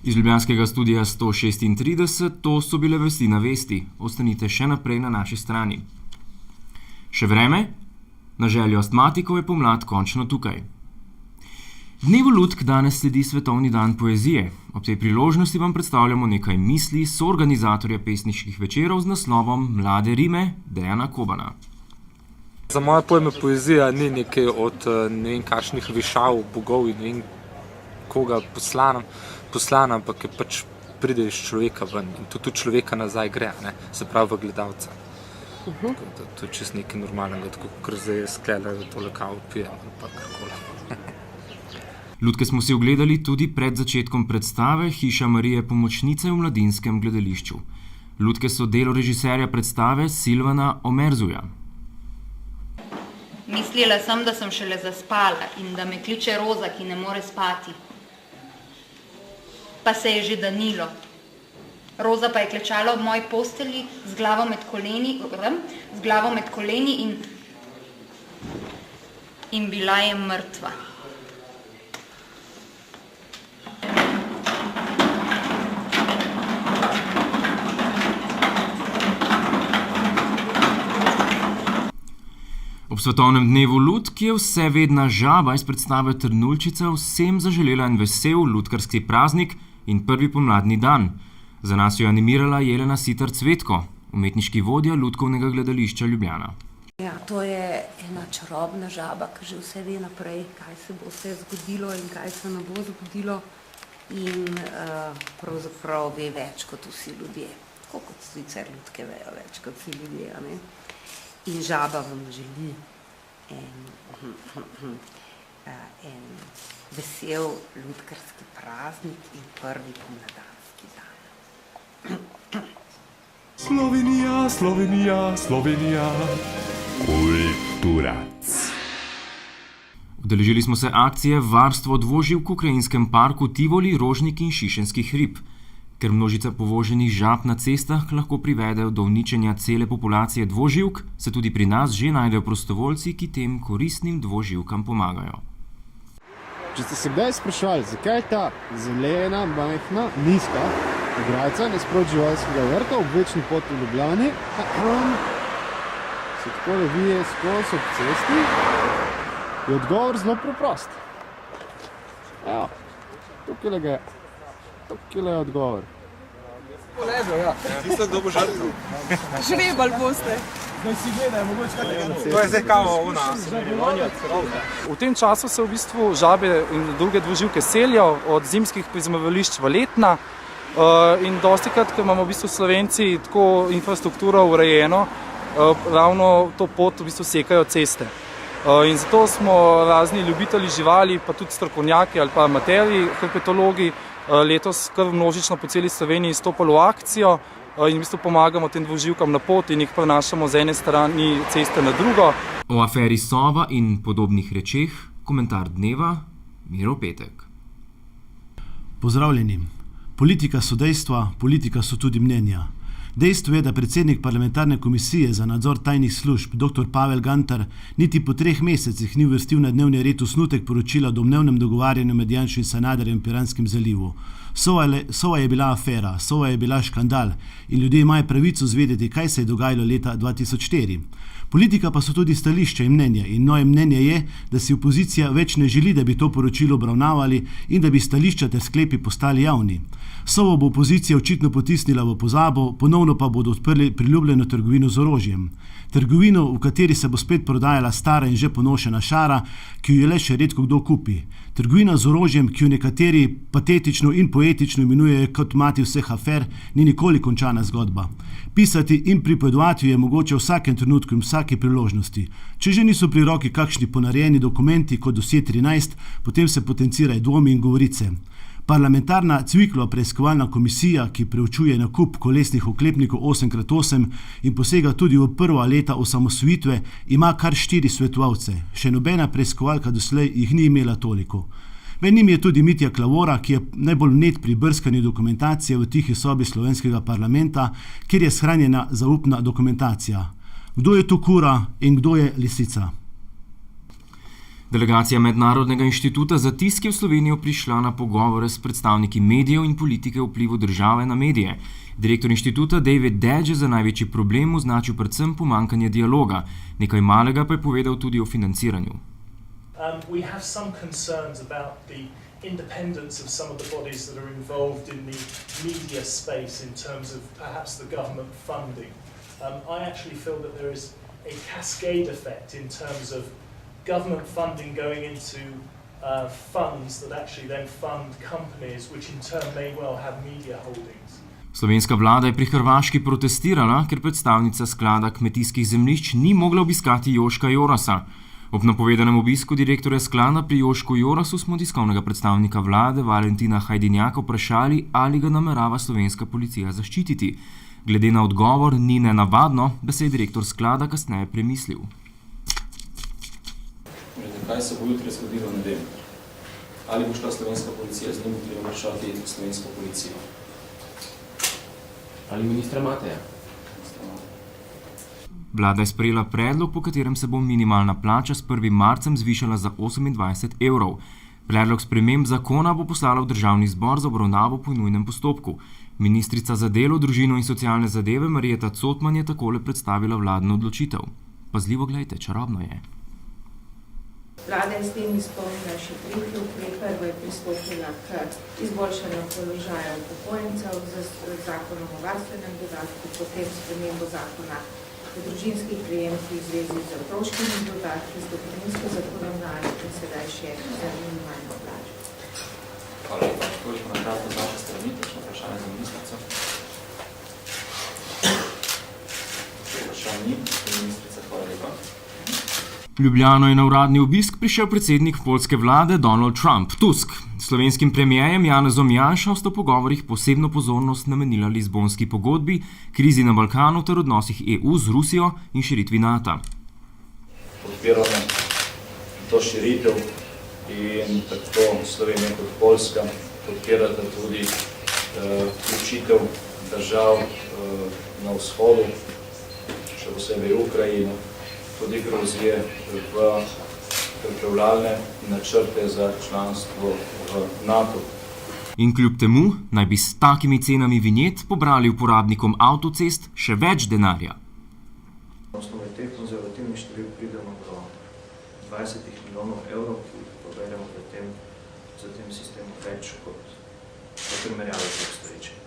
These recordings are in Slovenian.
Iz ljubljanskega studia 136, to so bile vesti na vesti. Ostanite še naprej na naši strani. Še vreme? Na željo astmatikov je pomlad končno tukaj. Dnevu lutk danes sledi Svetovni dan poezije. Ob tej priložnosti vam predstavljamo nekaj misli soorganizatorja pesniških večerov z naslovom Mlade rime Dejana Kobana. Za moje pojme poezija ni nekaj od ne vem kakšnih višav, bogov in ne vem koga poslana, ampak je pač pride iz človeka ven in tudi človeka nazaj gre, ne? Se pravi v gledalca. To je čisto nekaj normalnega, tako kot zdaj sklele, da tole kavo pijem ali pa karkoli. Lutke smo si ogledali tudi pred začetkom predstave Hiša Marije Pomočnice v Mladinskem gledališču. Lutke so delo režiserja predstave Silvana Omerzuja. Mislila sem, da sem šele zaspala in da me kliče Roza, ki ne more spati. Pa se je že danilo. Roza pa je klečala ob moji postelji z glavo med koleni in bila je mrtva. Ob svetovnem dnevu lutk je vsevedna žaba iz predstave Trnuljčica vsem zaželela en vesel lutkarski praznik in prvi pomladni dan. Za nas jo je animirala Jelena Sitar-Cvetko, umetniški vodja Lutkovnega gledališča Ljubljana. Ja, to je ena čarobna žaba, ki že vse ve naprej, kaj se bo vse zgodilo in kaj se ne bo zgodilo. In pravzaprav ve več kot vsi ljudje. Tako kot sicer lutke vejo več kot vsi ljudje, ne? In žaba vam želi en vesel lutkarski praznik in prvi pomladanski dan. Slovenija, Slovenija, Slovenija, kulturac. Udeležili smo se akcije Varstvo dvoživk v Krajinskem parku Tivoli, Rožnik in Šišenski hrib. Ker množica povoženih žab na cestah lahko privede do uničenja cele populacije dvoživk, se tudi pri nas že najdejo prostovoljci, ki tem koristnim dvoživkam pomagajo. Če ste se kdaj sprašvali, zakaj je ta zelena, majhna, nizka igralca nasproti živalskega vrta ob večni poti v Ljubljani, se takole vije skozi ob cesti, je odgovor zelo preprost. Evo, tukaj ga je. Tukaj je odgovor. Poležo, ja. Mislim, kdo bo žrtvo. Žrebali boste. Zdaj si gledaj, mogoče kaj. To je zdaj kao ona. V tem času se v bistvu žabe in druge dvoživke selijo od zimskih prizemljališč v letna in dostikrat, ker imamo v bistvu Slovenci tako infrastrukturo urejeno, ravno to pot v bistvu sekajo ceste. In zato smo razni ljubitelji živali, pa tudi strokovnjaki ali pa amaterji, herpetologi, letos kar množično po celi Sloveniji stopili v akcijo in v bistvu pomagamo tem dvoživkam na pot in jih prenašamo z ene strani ceste na drugo. O aferi Sova in podobnih rečeh, komentar dneva, Miro Petek. Pozdravljeni. Politika so dejstva, politika so tudi mnenja. Dejstvo je, da predsednik parlamentarne komisije za nadzor tajnih služb, dr. Pavel Gantar, niti po 3 mesecih ni uvrstil na dnevni red osnutek poročila o domnevnem dogovarjanju med Janšo in Sanaderjem v Piranskem zalivu. Sova je bila afera, Sova je bila škandal in ljudje imajo pravico zvedeti, kaj se je dogajalo leta 2004. Politika pa so tudi stališča in mnenja in moje mnenje je, da si opozicija več ne želi, da bi to poročilo obravnavali in da bi stališča ter sklepi postali javni. Sovo bo opozicija očitno potisnila v pozabo, ponovno pa bodo odprli priljubljeno trgovino z orožjem. Trgovino, v kateri se bo spet prodajala stara in že ponošena šara, ki jo le še redko kdo kupi. Trgovina z orožjem, ki jo nekateri patetično in poetično imenujejo kot mati vseh afer, ni nikoli končana zgodba. Pisati in pripovedovati je mogoče v vsakem trenutku in vsaki priložnosti. Če že niso pri roki kakšni ponarejeni dokumenti kot dosje 13, potem se potencirajo dvomi in govorice. Parlamentarna Cviklova preiskovalna komisija, ki preučuje nakup kolesnih oklepnikov 8x8 in posega tudi v prva leta osamosvojitve, ima kar 4 svetovalce. Še nobena preiskovalka doslej jih ni imela toliko. Med njimi je tudi Mitja Klavora, ki je najbolj vnet pri brskanju dokumentacije v tihi sobi slovenskega parlamenta, kjer je shranjena zaupna dokumentacija. Kdo je tu kura in kdo je lisica? Delegacija Mednarodnega inštituta za tisk je v Slovenijo prišla na pogovore s predstavniki medijev in politike vplivu države na medije. Direktor inštituta David Dedge je za največji problem označil predvsem pomankanje dialoga, nekaj malega pa je povedal tudi o financiranju. We have some concerns about the independence of some of the bodies that are involved in the media space in terms of perhaps the government funding. I actually feel that there is a cascade effect in terms of government funding going into funds that actually then fund companies which in turn may well have media holdings. Slovenska vlada je pri Hrvaški protestirala, ker predstavnica sklada kmetijskih zemljišč ni mogla obiskati Joška Jorasa. Ob napovedanem obisku direktorja sklada pri Jošku Jorasu smo tiskovnega predstavnika vlade Valentina Hajdinjaka vprašali, ali ga namerava slovenska policija zaščititi. Glede na odgovor ni nenavadno, da se je direktor sklada kasneje premislil. Kaj se bo jutri zgodilo, ne vem. Ali bo šla slovenska policija z njim vprašati slovensko policijo? Ali ministra Mateja? Vlada je sprejela predlog, po katerem se bo minimalna plača s 1. marcem zvišala za 28 evrov. Predlog sprememb zakona bo poslala v Državni zbor za obravnavo po nujnem postopku. Ministrica za delo, družino in socialne zadeve Marjeta Cotman je takole predstavila vladno odločitev. Pazljivo glejte, čarobno je. Vlada je s tem izpolnila še tretji ukrep. Prvo je pristopila k izboljšanju položaja upokojencev z zakonom o varstvenem dodatku, potem spremembo zakona o družinskih prejemkih v zvezi z otroškimi dodatki, z dohodninsko zakonodajo in sedaj še za minimalno plačo. Hvala lepa. Toliko na kratko z naše strani, točno vprašanje za ministrico. Vprašanje ni, ministrica, hvala lepa. Ljubljano je na uradni obisk prišel predsednik poljske vlade Donald Trump. Tusk. Slovenskim premierjem Janezom Janšo sta v pogovorih posebno pozornost namenila Lizbonski pogodbi, krizi na Balkanu ter odnosih EU z Rusijo in širitvi NATO. Podpiramo to širitev in tako Slovenija kot Poljska podpirata tudi vključitev držav na vzhodu, še posebej Ukrajino, tudi Gruzije v pripravljalne načrte za članstvo v NATO. In kljub temu naj bi s takimi cenami vinjet pobrali uporabnikom avtocest še več denarja. Na osnovi teh konzervativnih številk pridemo do 20 milijonov evrov, ki jih poberemo za tem sistemu več kot v primerjavi z obstoječim.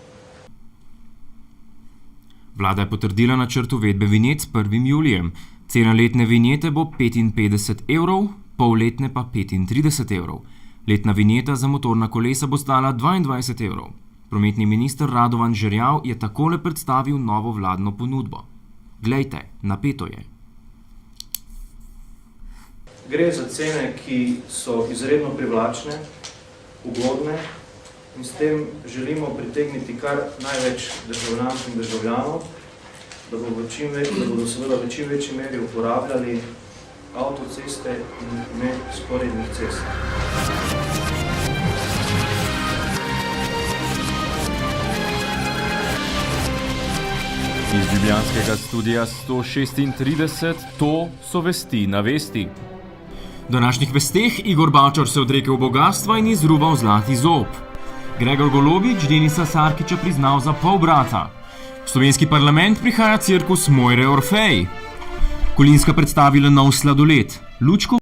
Vlada je potrdila načrt uvedbe vinjet s 1. julijem. Cena letne vinjete bo 55 evrov, polletne pa 35 evrov. Letna vinjeta za motorna kolesa bo stala 22 evrov. Prometni minister Radovan Žerjav je takole predstavil novo vladno ponudbo. Glejte, napeto je. Gre za cene, ki so izredno privlačne, ugodne in s tem želimo pritegniti kar največ državljank in državljanov, da bodo seveda v čim večji meri uporabljali avtoceste in ne sporednih cest. Iz ljubljanskega studia 136, to so vesti na vesti. V današnjih vesteh Igor Bavčar se odrekel bogatstva in izruval zlati zob. Gregor Golobič Denisa Sarkića priznal za pol brata. V slovenski parlament prihaja cirkus Mojre Orfej. Kolinska predstavila nov sladoled. Lučko